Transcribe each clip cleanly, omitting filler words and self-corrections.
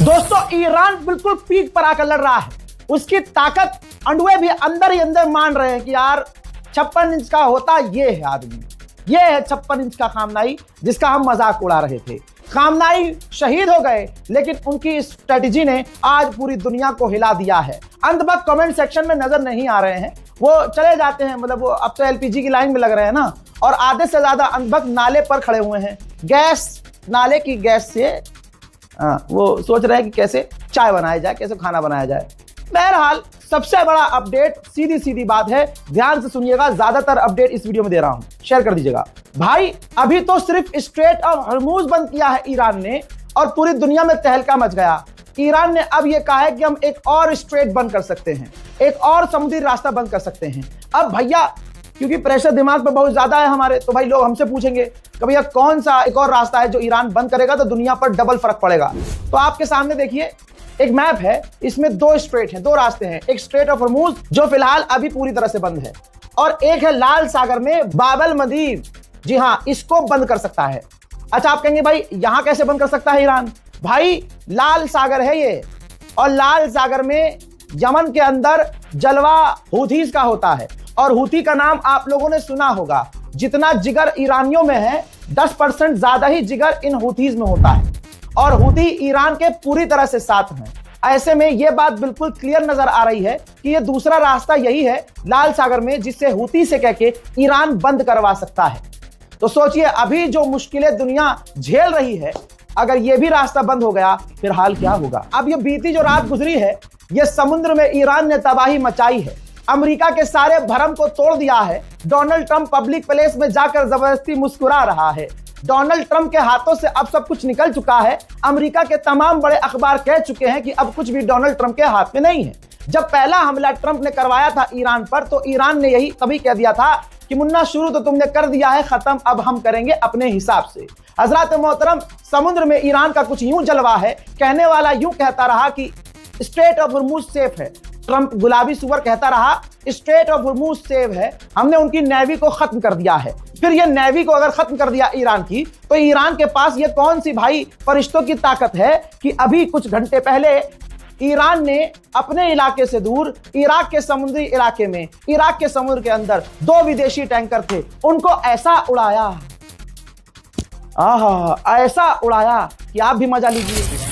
दोस्तों, ईरान बिल्कुल पीक पर आकर लड़ रहा है। उसकी ताकत अंडुए भी अंदर ही अंदर मान रहे हैं कि यार 56 इंच का होता ये है आदमी, ये है 56 इंच का खामनाई जिसका हम मजाक उड़ा रहे थे। खामनाई शहीद हो गए, लेकिन उनकी स्ट्रेटजी ने आज पूरी दुनिया को हिला दिया है। अंधभक्त कमेंट सेक्शन में नजर नहीं आ रहे हैं, वो चले जाते हैं, मतलब वो अब तो एलपीजी की लाइन में लग रहे हैं ना। और आधे से ज्यादा अंधभक्त नाले पर खड़े हुए हैं, गैस नाले की गैस से वो सोच रहे हैं कि कैसे चाय बनाया जाए, कैसे खाना बनाया जाए। बहरहाल सबसे बड़ा अपडेट, सीधी सीधी बात है, ध्यान से सुनिएगा, ज्यादातर अपडेट इस वीडियो में दे रहा हूं, शेयर कर दीजिएगा। भाई अभी तो सिर्फ स्ट्रेट ऑफ हॉर्मूज बंद किया है ईरान ने और पूरी दुनिया में तहलका मच गया। ईरान ने अब यह कहा है कि हम एक और स्ट्रेट बंद कर सकते हैं, एक और समुद्री रास्ता बंद कर सकते हैं। अब भैया क्योंकि प्रेशर दिमाग पे बहुत ज्यादा है हमारे, तो भाई लोग हमसे पूछेंगे कि भैया कौन सा एक और रास्ता है जो ईरान बंद करेगा तो दुनिया पर डबल फर्क पड़ेगा। तो आपके सामने देखिए एक मैप है, इसमें दो स्ट्रेट हैं, दो रास्ते हैं। एक स्ट्रेट ऑफ हॉर्मूज जो फिलहाल अभी पूरी तरह से बंद है, और एक है लाल सागर में बाबल मंदीब, जी हाँ, इसको बंद कर सकता है। अच्छा, आप कहेंगे भाई यहां कैसे बंद कर सकता है ईरान? भाई लाल सागर है ये, और लाल सागर में यमन के अंदर जलवा हूथीज का होता है, और हूथी का नाम आप लोगों ने सुना होगा। जितना जिगर ईरानियों में है 10% ज्यादा ही जिगर इन हूथीज में होता है, और हूथी ईरान के पूरी तरह से साथ हैं। ऐसे में यह बात बिल्कुल क्लियर नजर आ रही है कि यह दूसरा रास्ता यही है लाल सागर में, जिससे हूथी से कह के ईरान बंद करवा सकता है। तो सोचिए अभी जो मुश्किलें दुनिया झेल रही है, अगर यह भी रास्ता बंद हो गया फिर हाल क्या होगा। अब ये बीती जो रात गुजरी है, यह समुद्र में ईरान ने तबाही मचाई है, अमेरिका के सारे भरम को तोड़ दिया है। डोनाल्ड ट्रंप पब्लिक प्लेस में जाकर जबरदस्ती मुस्कुरा रहा है। डोनाल्ड ट्रंप के हाथों से अब सब कुछ निकल चुका है। अमेरिका के तमाम बड़े अखबार कह चुके हैं कि अब कुछ भी डोनाल्ड ट्रंप के हाथ में नहीं है। जब पहला हमला ट्रंप ने करवाया था ईरान पर, तो ईरान ने यही तभी कह दिया था कि मुन्ना शुरू तो तुमने कर दिया है, खत्म अब हम करेंगे अपने हिसाब से। हजरत मोहतरम, समुद्र में ईरान का कुछ यूं जलवा है, कहने वाला यूं कहता रहा कि स्ट्रेट ऑफ हॉर्मूज सेफ है। ट्रंप गुलाबी सुअर कहता रहा स्ट्रेट ऑफ हॉर्मूज सेफ है, हमने उनकी नेवी को खत्म कर दिया है। फिर ये नेवी को अगर खत्म कर दिया ईरान की, तो ईरान के पास ये कौन सी भाई फरिश्तों की ताकत है कि अभी कुछ घंटे पहले ईरान ने अपने इलाके से दूर इराक के समुद्री इलाके में, इराक के समुद्र के अंदर 2 विदेशी टैंकर थे, उनको ऐसा उड़ाया, ऐसा उड़ाया कि आप भी मजा लीजिए।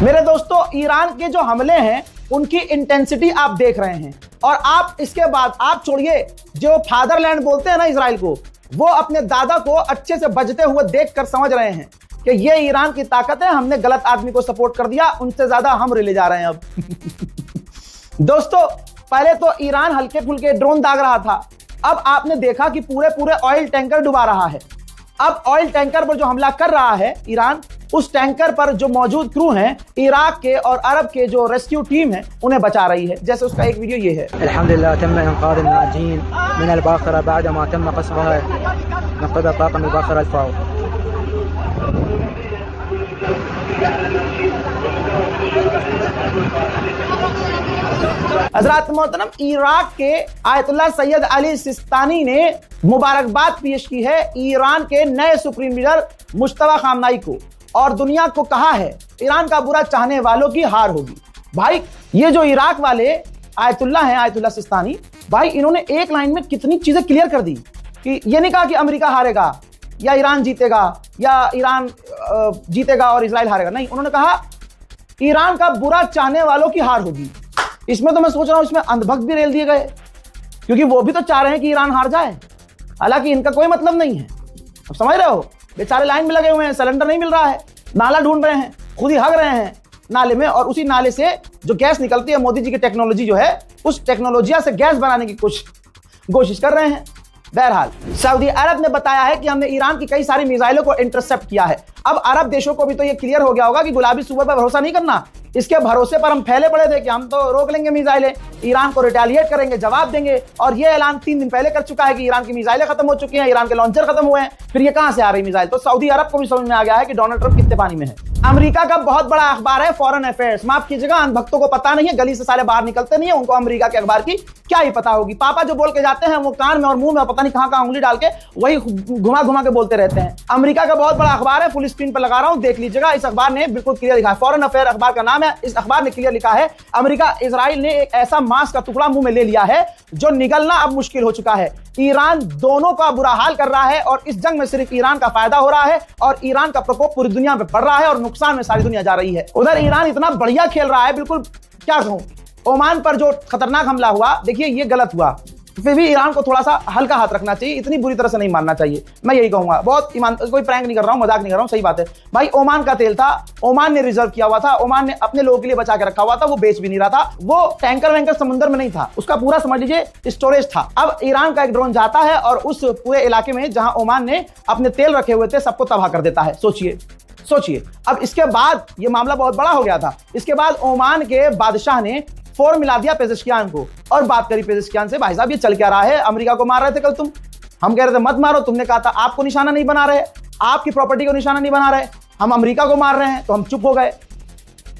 मेरे दोस्तों, ईरान के जो हमले हैं उनकी इंटेंसिटी आप देख रहे हैं, और आप इसके बाद आप छोड़िए, जो फादरलैंड बोलते हैं ना इजराइल को, वो अपने दादा को अच्छे से बजते हुए देखकर समझ रहे हैं कि ये ईरान की ताकत है, हमने गलत आदमी को सपोर्ट कर दिया, उनसे ज्यादा हम रिले जा रहे हैं अब। दोस्तों, पहले तो ईरान हल्के फुल्के ड्रोन दाग रहा था, अब आपने देखा कि पूरे पूरे ऑयल टैंकर डुबा रहा है। अब ऑयल टैंकर पर जो हमला कर रहा है ईरान, उस टैंकर पर जो मौजूद क्रू हैं इराक के और अरब के जो रेस्क्यू टीम है, उन्हें बचा रही है। जैसे उसका एक वीडियो ये है। अल्हम्दुलिल्लाह तम इनक़ाज़ अन्नाजीन मिन अल-बाक़रा बाद मा तम क़स्फ़ुहा नक़द ताक़म अल-बाक़रा अल-फ़ाउ। हज़रात मोहतरम, इराक के आयतुल्लाह सैयद अली सिस्तानी ने मुबारकबाद पेश की है ईरान के नए सुप्रीम लीडर मुश्तबा खामनाई को, और दुनिया को कहा है ईरान का बुरा चाहने वालों की हार होगी। भाई ये जो इराक वाले आयतुल्लाह हैं, आयतुल्लाह सिस्तानी भाई, इन्होंने एक लाइन में कितनी चीजें क्लियर कर दी कि ये नहीं कहा कि अमेरिका हारेगा या ईरान जीतेगा या ईरान जीतेगा और इजराइल हारेगा, नहीं, उन्होंने कहा ईरान का बुरा चाहने वालों की हार होगी। इसमें तो मैं सोच रहा हूं इसमें अंधभक्त भी रेल दिए गए, क्योंकि वो भी तो चाह रहे हैं कि ईरान हार जाए, हालांकि इनका कोई मतलब नहीं है। अब समझ रहे हो, बेचारे लाइन में लगे हुए हैं, सिलेंडर नहीं मिल रहा है, नाला ढूंढ रहे हैं, खुद ही हग रहे हैं नाले में, और उसी नाले से जो गैस निकलती है, मोदी जी की टेक्नोलॉजी जो है, उस टेक्नोलॉजी से गैस बनाने की कोशिश कर रहे हैं। बहरहाल सऊदी अरब ने बताया है कि हमने ईरान की कई सारी मिसाइलों को इंटरसेप्ट किया है। अब अरब देशों को भी तो ये क्लियर हो गया होगा कि गुलाबी सुअर पर भरोसा नहीं करना। इसके भरोसे पर हम फैले पड़े थे कि हम तो रोक लेंगे मिसाइलें, ईरान को रिटेलिएट करेंगे, जवाब देंगे। और ये ऐलान 3 दिन पहले कर चुका है कि ईरान की मिसाइलें खत्म हो चुकी हैं, ईरान के लॉन्चर खत्म हुए हैं। फिर ये कहां से आ रही मिसाइल? तो सऊदी अरब को भी समझ में आ गया है कि डोनाल्ड ट्रंप कितने पानी में है। अमेरिका का बहुत बड़ा अखबार है फॉरेन अफेयर्स। माफ कीजिएगा, अंधभक्तों को पता नहीं है, गली से साले बाहर निकलते नहीं है, उनको अमेरिका के अखबार की क्या ही पता होगी। पापा जो बोल के जाते हैं वो कान में और मुंह में पता नहीं कहां उंगली डाल के वही घुमा घुमा के बोलते रहते हैं। अमेरिका का बहुत बड़ा अखबार है, फुल स्क्रीन पर लगा रहा हूं, देख लीजिएगा। इस अखबार ने बिल्कुल क्लियर लिखा है, फॉरेन अफेयर अखबार का नाम है। इस अखबार ने क्लियर लिखा है, अमेरिका इजराइल ने एक ऐसा मांस का टुकड़ा मुंह में ले लिया है जो निगलना अब मुश्किल हो चुका है। ईरान दोनों का बुरा हाल कर रहा है और इस जंग में सिर्फ ईरान का फायदा हो रहा है और ईरान का प्रकोप पूरी दुनिया में बढ़ रहा है और नुकसान में सारी दुनिया जा रही है। उधर ईरान इतना बढ़िया खेल रहा है, बिल्कुल क्या कहूं। ओमान पर जो खतरनाक हमला हुआ, देखिए ये गलत हुआ, फिर भी ईरान को थोड़ा सा हल्का हाथ रखना चाहिए, इतनी बुरी तरह से नहीं मानना चाहिए। मैं यही कहूंगा, बहुत ईमान, कोई प्रैंक नहीं कर रहा हूं, मजाक नहीं कर रहा हूं, सही बात है भाई। ओमान का तेल था, ओमान ने रिजर्व किया हुआ था, ओमान ने अपने लोगों के लिए बचा के रखा हुआ था, वो बेच भी नहीं रहा था। वो टैंकर वैंकर समुद्र में नहीं था, उसका पूरा समझ लीजिए स्टोरेज था। अब ईरान का एक ड्रोन जाता है और उस पूरे इलाके में जहां ओमान ने अपने तेल रखे हुए थे सबको तबाह कर देता है। सोचिए। अब इसके बाद ये मामला बहुत बड़ा हो गया था। इसके बाद ओमान के बादशाह ने फोन मिला दिया पेजेश्कियान को और बात करी पेजेश्कियान से, भाई साहब ये चल क्या रहा है, अमेरिका को मार रहे थे कल तुम, हम कह रहे थे मत मारो, तुमने कहा था आपको निशाना नहीं बना रहे, आपकी प्रॉपर्टी को निशाना नहीं बना रहे, हम अमेरिका को मार रहे हैं, तो हम चुप हो गए।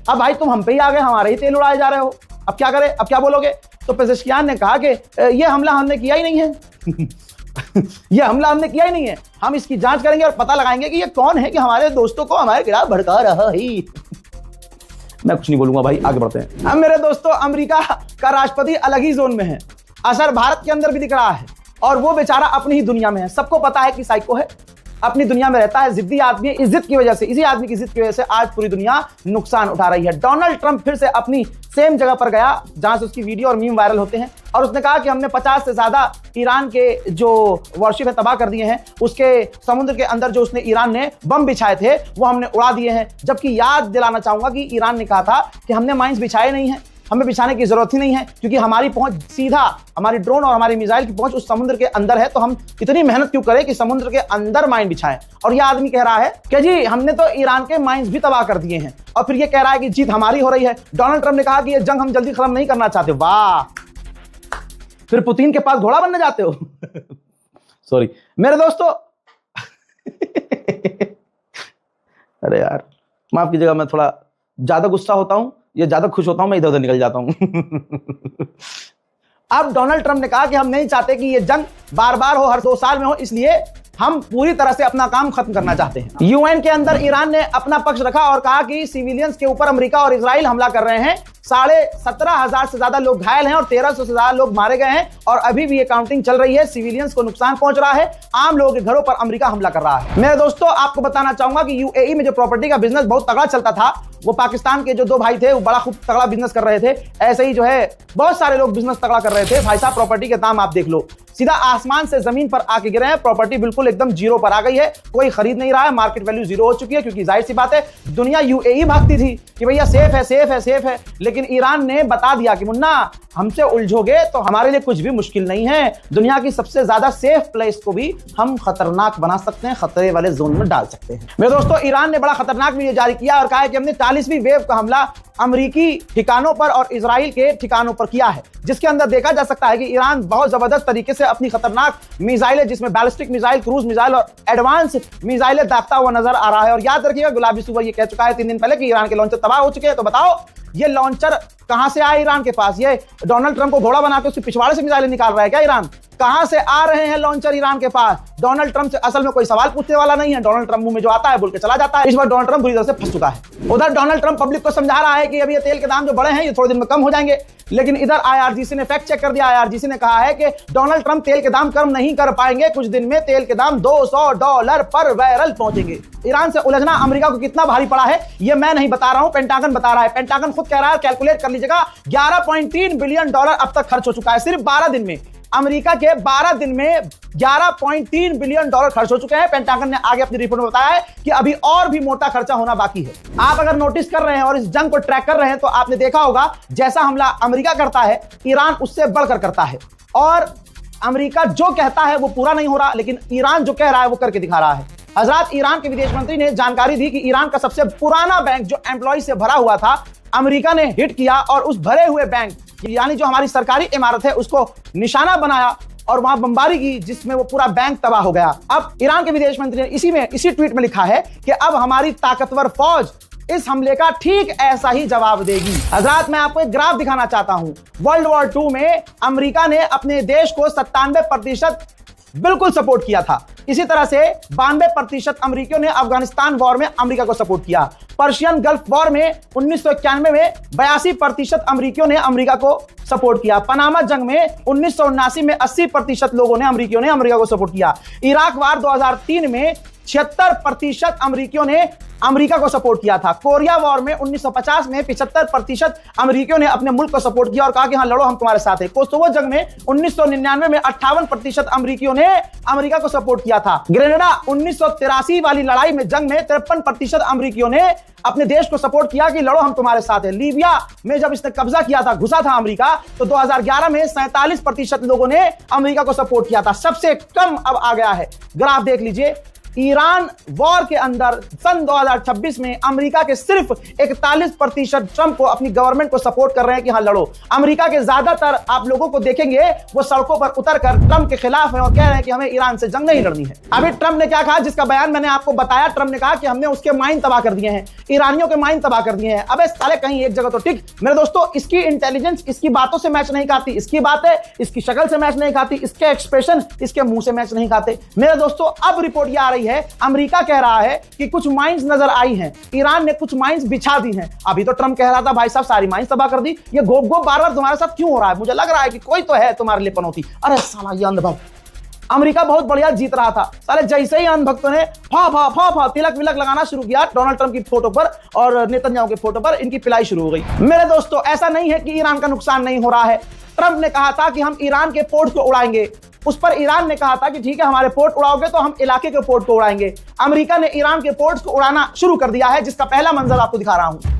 अब भाई तुम हम पे ही आ गए, हमारे ही तेल उड़ाए जा रहे हो, अब क्या करें, अब क्या बोलोगे? तो पेजेश्कियान ने कहा कि ये हमला हमने किया ही नहीं है ये हमला हमने किया ही नहीं है, हम इसकी जांच करेंगे और पता लगाएंगे कि ये कौन है कि हमारे दोस्तों को हमारे खिलाफ भड़का रहा है। मैं कुछ नहीं बोलूंगा भाई, आगे बढ़ते हैं। अब मेरे दोस्तों, अमेरिका का राष्ट्रपति अलग ही जोन में है, असर भारत के अंदर भी दिख रहा है और वो बेचारा अपनी ही दुनिया में है। सबको पता है कि साइको है, अपनी दुनिया में रहता है, जिद्दी आदमी है। इस जिद की वजह से, इसी आदमी की जिद की वजह से आज पूरी दुनिया नुकसान उठा रही है। डोनाल्ड ट्रंप फिर से अपनी सेम जगह पर गया जहां से उसकी वीडियो और मीम वायरल होते हैं और उसने कहा कि हमने 50 से ज्यादा ईरान के जो वॉरशिप है तबाह कर दिए हैं। उसके समुद्र के अंदर जो उसने ईरान ने बम बिछाए थे वो हमने उड़ा दिए हैं। जबकि याद दिलाना चाहूंगा कि ईरान ने कहा था कि हमने माइंस बिछाए नहीं हैं, हमें बिछाने की जरूरत ही नहीं है क्योंकि हमारी पहुंच सीधा, हमारी ड्रोन और हमारी मिसाइल की पहुंच उस समुद्र के अंदर है, तो हम इतनी मेहनत क्यों करें कि समुद्र के अंदर माइन बिछाएं। और यह आदमी कह रहा है कि जी हमने तो ईरान के माइंस भी तबाह कर दिए हैं और फिर ये कह रहा है कि जीत हमारी हो रही है। डोनाल्ड ट्रंप ने कहा कि ये जंग हम जल्दी खत्म नहीं करना चाहते। वाह, फिर पुतिन के पास घोड़ा बनने जाते हो सॉरी मेरे दोस्तों अरे यार माफ कीजिएगा, मैं थोड़ा ज्यादा गुस्सा होता हूं या ज्यादा खुश होता हूं, मैं इधर उधर निकल जाता हूं अब डोनाल्ड ट्रंप ने कहा कि हम नहीं चाहते कि ये जंग बार बार हो, हर 2 साल में हो, इसलिए हम पूरी तरह से अपना काम खत्म करना चाहते हैं। यूएन के अंदर ईरान ने अपना पक्ष रखा और कहा कि सिविलियंस के ऊपर अमेरिका और इजराइल हमला कर रहे हैं। 17,500 से ज्यादा लोग घायल हैं और 1,300 से ज्यादा लोग मारे गए हैं और अभी भी ये काउंटिंग चल रही है। सिविलियंस को नुकसान पहुंच रहा है, आम लोगों के घरों पर अमेरिका हमला कर रहा है। मेरे दोस्तों, आपको बताना चाहूंगा कि यूएई में जो प्रॉपर्टी का बिजनेस बहुत तगड़ा चलता था, वो पाकिस्तान के जो 2 भाई थे वो बड़ा खूब तगड़ा बिजनेस कर रहे थे। ऐसे ही जो है बहुत सारे लोग बिजनेस तगड़ा कर रहे थे। भाई साहब प्रॉपर्टी के दाम आप देख लो, सीधा आसमान से जमीन पर आके गिरे हैं। प्रॉपर्टी बिल्कुल एकदम जीरो पर आ गई है, कोई खरीद नहीं रहा है, मार्केट वैल्यू जीरो हो चुकी है क्योंकि जाहिर सी बात है दुनिया यूएई भागती थी कि भैया सेफ है सेफ है सेफ है, लेकिन ईरान ने बता दिया कि मुन्ना हमसे उलझोगे तो हमारे लिए कुछ भी मुश्किल नहीं है। दुनिया की सबसे ज्यादा सेफ प्लेस को भी हम खतरनाक बना सकते हैं, खतरे वाले जोन में डाल सकते हैं। मेरे दोस्तों, ईरान ने बड़ा खतरनाक वीडियो जारी किया और कहा है कि हमने 40वीं वेव का हमला अमेरिकी ठिकानों पर और इजराइल के ठिकानों पर किया है, जिसके अंदर देखा जा सकता है कि ईरान बहुत जबरदस्त तरीके से अपनी खतरनाक मिसाइलें, जिसमें बैलिस्टिक मिसाइल, क्रूज मिसाइल और एडवांस मिसाइलें दागता हुआ नजर आ रहा है। और याद रखिएगा, गुलाबी सुबह ये कह चुका है 3 दिन पहले कि ईरान के लॉन्चर तबाह हो चुके हैं। तो बताओ ये लॉन्चर कहां से आए ईरान के पास? ये डोनाल्ड ट्रंप को घोड़ा बना के उसके पिछवाड़े से मिसाइलें निकाल रहा है क्या ईरान? कहां से आ रहे हैं लॉन्चर ईरान के पास? डोनाल्ड ट्रंप से असल में कोई सवाल पूछने वाला नहीं है, डोनाल्ड ट्रंप मुंह में जो आता है बोल के चला जाता है। इस बार डोनाल्ड ट्रंप बुरी तरह से फंस चुका है। उधर डोनाल्ड ट्रंप पब्लिक को समझा रहा है कि अभी ये तेल के दाम जो बढ़े हैं ये थोड़े दिन में कम हो जाएंगे, लेकिन इधर आईआरजीसी ने फैक्ट चेक कर दिया। आईआरजीसी ने कहा है कि डोनाल्ड ट्रंप तेल के दाम कम नहीं कर पाएंगे, कुछ दिन में तेल के दाम $200 पर बैरल पहुंचेंगे। ईरान से उलझना अमेरिका को कितना भारी पड़ा है ये मैं नहीं बता रहा हूं, पेंटागन बता रहा है। पेंटागन खुद कह रहा है, कैलकुलेट कर लीजिएगा, $11.3 बिलियन अब तक खर्च हो चुका है सिर्फ 12 दिन में। अमेरिका के 12 दिन में $11.3 बिलियन खर्च हो चुके हैं। पेंटागन ने आगे अपनी रिपोर्ट में बताया है कि अभी और भी मोटा खर्चा होना बाकी है। आप अगर नोटिस कर रहे हैं और इस जंग को ट्रैक कर रहे हैं तो आपने देखा होगा जैसा हमला अमेरिका करता है ईरान उससे बढ़कर करता है। और अमेरिका जो कहता है वो पूरा नहीं हो रहा, लेकिन ईरान जो कह रहा है वो करके दिखा रहा है। हजरात, ईरान के विदेश मंत्री ने जानकारी दी कि ईरान का सबसे पुराना बैंक जो एम्प्लॉय से भरा हुआ था, अमेरिका ने हिट किया और उस भरे हुए बैंक यानी जो हमारी सरकारी इमारत है उसको निशाना बनाया और वहां बमबारी की, जिसमें वो पूरा बैंक तबाह हो गया। अब ईरान के विदेश मंत्री ने इसी ट्वीट में लिखा है कि अब हमारी ताकतवर फौज इस हमले का ठीक ऐसा ही जवाब देगी। हजरात, मैं आपको एक ग्राफ दिखाना चाहता हूं। वर्ल्ड वॉर 2 में अमेरिका ने अपने देश को 97% बिल्कुल सपोर्ट किया था। इसी तरह से 92% अमेरिकियों ने अफगानिस्तान वॉर में अमेरिका को सपोर्ट किया। पर्शियन गल्फ वॉर में 1991 में 82% अमेरिकियों ने अमेरिका को सपोर्ट किया। पनामा जंग में 1979 में 80% लोगों ने अमेरिकियों ने अमेरिका को सपोर्ट किया। इराक वार 2003 में 76% अमेरिकियों ने अमेरिका को सपोर्ट किया था। कोरिया वॉर में 1950 में 75% अमेरिकियों ने अपने मुल्क को सपोर्ट किया और कहा कि हाँ लड़ो, हम तुम्हारे साथ हैं। कोसोवो जंग में 1999 में 58% अमेरिकियों ने अमेरिका को सपोर्ट किया था। ग्रेनेडा 1983 वाली लड़ाई में जंग में 53% अमेरिकियों ने अपने देश को सपोर्ट किया कि लड़ो, हम तुम्हारे साथ हैं। लीबिया में जब इसने कब्जा किया था, घुसा था अमेरिका, तो 2011 में 47% लोगों ने अमेरिका को सपोर्ट किया था। सबसे कम अब आ गया है। ग्राफ देख लीजिए, ईरान वॉर के अंदर सन 2026 में अमेरिका के सिर्फ 41% ट्रंप को, अपनी गवर्नमेंट को सपोर्ट कर रहे हैं कि हाँ लड़ो। अमेरिका के ज्यादातर आप लोगों को देखेंगे वो सड़कों पर उतरकर ट्रंप के खिलाफ हैं और कह रहे हैं कि हमें ईरान से जंग नहीं लड़नी है। अभी ट्रंप ने क्या कहा, जिसका बयान मैंने आपको बताया, ट्रंप ने कहा कि हमने उसके माइन तबाह कर दिए हैं, ईरानियों के माइन तबाह कर दिए हैं। अबे साले कहीं एक जगह तो टिक। मेरे दोस्तों, इसकी इंटेलिजेंस इसकी बातों से मैच नहीं खाती, इसकी बातें इसकी शक्ल से मैच नहीं खाती, इसके एक्सप्रेशन इसके मुंह से मैच नहीं खाते। मेरे दोस्तों, अब रिपोर्ट यह आ रही है, अमेरिका कह रहा है कि कुछ माइंस नजर आई हैं, ईरान ने कुछ माइंस बिछा दी हैं। अभी तो ट्रंप कह रहा था भाई साहब सारी माइंस तबाह कर दी। ये गोप गोप बार-बार तुम्हारे साथ क्यों हो रहा है? मुझे लग रहा है कि कोई तो है तुम्हारे लिए पनौती। अरे साला ये अंधभक्त। अमेरिका बहुत बढ़िया जीत रहा था, साले जैसे ही अंधभक्तों ने फा तिलक विलक लगाना शुरू किया डोनाल्ड ट्रंप की फोटो पर और नेतन्याहू के फोटो पर, इनकी पिलाई शुरू हो गई। मेरे दोस्तों, ऐसा नहीं है कि ईरान का नुकसान नहीं हो रहा है। ट्रंप ने कहा था कि हम ईरान के पोर्ट को उड़ाएंगे, उस पर ईरान ने कहा था कि ठीक है हमारे पोर्ट उड़ाओगे तो हम इलाके के पोर्ट को उड़ाएंगे। अमेरिका ने ईरान के पोर्ट्स को उड़ाना शुरू कर दिया है, जिसका पहला मंजर आपको दिखा रहा हूं।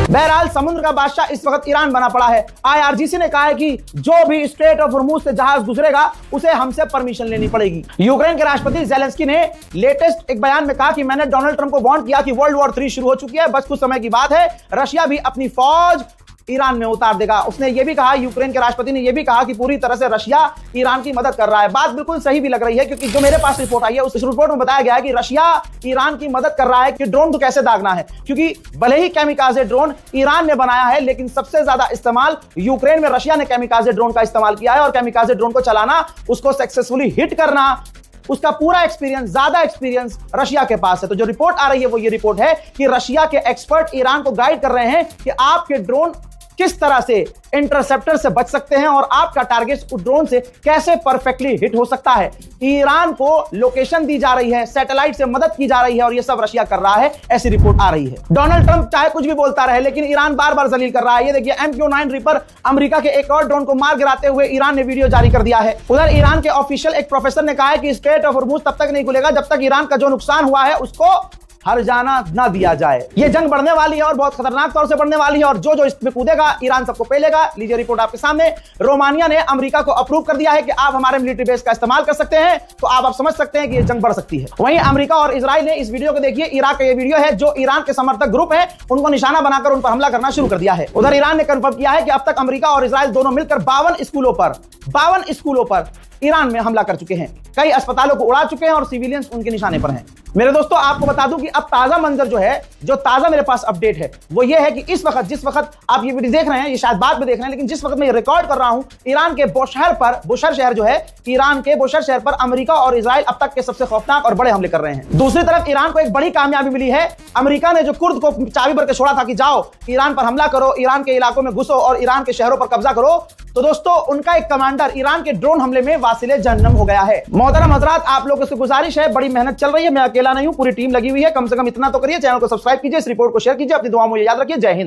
बहरहाल समुद्र का बादशाह इस वक्त ईरान बना पड़ा है। IRGC ने कहा है कि जो भी स्ट्रेट ऑफ हॉर्मुज से जहाज गुजरेगा उसे हमसे परमिशन लेनी पड़ेगी। यूक्रेन के राष्ट्रपति ज़ेलेंस्की ने लेटेस्ट एक बयान में कहा कि मैंने डोनाल्ड ट्रंप को वार्न किया कि वर्ल्ड वॉर 3 शुरू हो चुकी है, बस कुछ समय की बात है, रशिया भी अपनी फौज ईरान में उतार देगा। उसने यह भी कहा, यूक्रेन के राष्ट्रपति ने यह भी कहा कि पूरी तरह से रशिया ईरान की मदद कर रहा है। बात बिल्कुल सही भी लग रही है, क्योंकि जो मेरे पास रिपोर्ट आई है उस रिपोर्ट में बताया गया है कि रशिया ईरान की मदद कर रहा है कि ड्रोन को कैसे दागना है, क्योंकि भले ही कैमिकाजे ड्रोन ईरान ने बनाया है, लेकिन सबसे ज्यादा इस्तेमाल यूक्रेन में रशिया ने कैमिकाजे ड्रोन का इस्तेमाल किया है और कैमिकाजे ड्रोन को चलाना, उसको सक्सेसफुली हिट करना, उसका पूरा एक्सपीरियंस, ज्यादा एक्सपीरियंस रशिया के पास है। तो जो रिपोर्ट आ रही है वो ये रिपोर्ट है कि रशिया के एक्सपर्ट ईरान को गाइड कर रहे हैं कि आपके ड्रोन किस तरह से इंटरसेप्टर से बच सकते हैं और आपका टारगेट उस ड्रोन से कैसे परफेक्टली हिट हो सकता है। ईरान को लोकेशन दी जा रही है, सैटेलाइट से मदद की जा रही है और यह सब रशिया कर रहा है, ऐसी रिपोर्ट आ रही है। डोनाल्ड ट्रंप चाहे कुछ भी बोलता रहे, लेकिन ईरान बार बार जलील कर रहा है। ये देखिए, MQ-9 रिपर अमेरिका के एक और ड्रोन को मार गिराते हुए ईरान ने वीडियो जारी कर दिया है। उधर ईरान के ऑफिशियल एक प्रोफेसर ने कहा है कि स्ट्रेट ऑफ हॉर्मुज तब तक नहीं खुलेगा जब तक ईरान का जो नुकसान हुआ है उसको हर जाना ना दिया जाए। ये जंग बढ़ने वाली है और बहुत खतरनाक तौर से बढ़ने वाली है और जो जो इसमें कूदेगा ईरान सबको पेलेगा। लीजिए रिपोर्ट आपके सामने। रोमानिया ने अमेरिका को अप्रूव कर दिया है कि आप हमारे मिलिट्री बेस का इस्तेमाल कर सकते हैं, तो आप समझ सकते हैं कि ये जंग बढ़ सकती है। वहीं अमेरिका और इजराइल ने इस वीडियो को देखिए, इराक का ये वीडियो है, जो ईरान के समर्थक ग्रुप है उनको निशाना बनाकर उन पर हमला करना शुरू कर दिया है। उधर ईरान ने कंफर्म किया है कि अब तक अमेरिका और इजराइल दोनों मिलकर 52 स्कूलों पर ईरान में हमला कर चुके हैं। कई अस्पतालों को उड़ा चुके हैं और सिविलियंस उनके निशाने पर हैं। मेरे दोस्तों, आपको बता दूं कि अब ताजा मंजर जो है, जो ताजा मेरे पास अपडेट है, वो ये है कि इस वक्त, जिस वक्त आप ये वीडियो देख रहे हैं, ये शायद बाद में देख रहे हैं, लेकिन जिस वक्त मैं ये रिकॉर्ड कर रहा हूं, ईरान के बुशहर शहर जो है, ईरान के बुशहर शहर पर अमेरिका और इजराइल अब तक के सबसे खौफनाक और बड़े हमले कर रहे हैं। दूसरी तरफ ईरान को एक बड़ी कामयाबी मिली है। अमेरिका ने जो कुर्द को चाबी भर के छोड़ा था कि जाओ ईरान पर हमला करो, ईरान के इलाकों में घुसो और ईरान के शहरों पर कब्जा करो, तो दोस्तों उनका एक कमांडर ईरान के ड्रोन हमले में वासिले जहन्नम हो गया है। मोहतरम हजरात, आप लोगों से गुजारिश है, बड़ी मेहनत चल रही है, मैं अकेला नहीं हूं, पूरी टीम लगी हुई है, कम से कम इतना तो करिए, चैनल को सब्सक्राइब कीजिए, इस रिपोर्ट को शेयर कीजिए, अपनी दुआओं में याद रखिए। जय हिंद।